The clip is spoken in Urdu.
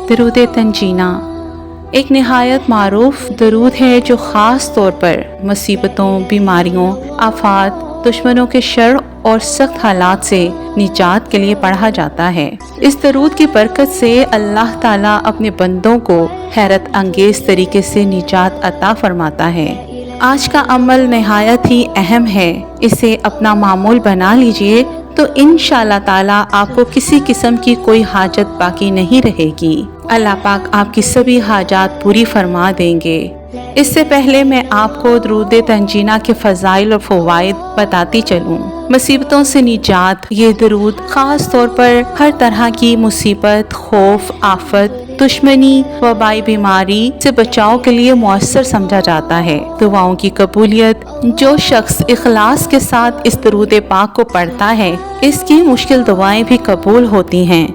درود تنجینہ ایک نہایت معروف درود ہے جو خاص طور پر مصیبتوں، بیماریوں، آفات، دشمنوں کے شر اور سخت حالات سے نجات کے لیے پڑھا جاتا ہے۔ اس درود کی برکت سے اللہ تعالیٰ اپنے بندوں کو حیرت انگیز طریقے سے نجات عطا فرماتا ہے۔ آج کا عمل نہایت ہی اہم ہے، اسے اپنا معمول بنا لیجئے تو انشاءاللہ تعالیٰ آپ کو کسی قسم کی کوئی حاجت باقی نہیں رہے گی۔ اللہ پاک آپ کی سبھی حاجات پوری فرما دیں گے۔ اس سے پہلے میں آپ کو درود تنجینہ کے فضائل اور فوائد بتاتی چلوں۔ مصیبتوں سے نجات، یہ درود خاص طور پر ہر طرح کی مصیبت، خوف، آفت، دشمنی، وبائی بیماری سے بچاؤ کے لیے مؤثر سمجھا جاتا ہے۔ دعاؤں کی قبولیت، جو شخص اخلاص کے ساتھ اس درود پاک کو پڑھتا ہے، اس کی مشکل دعائیں بھی قبول ہوتی ہیں۔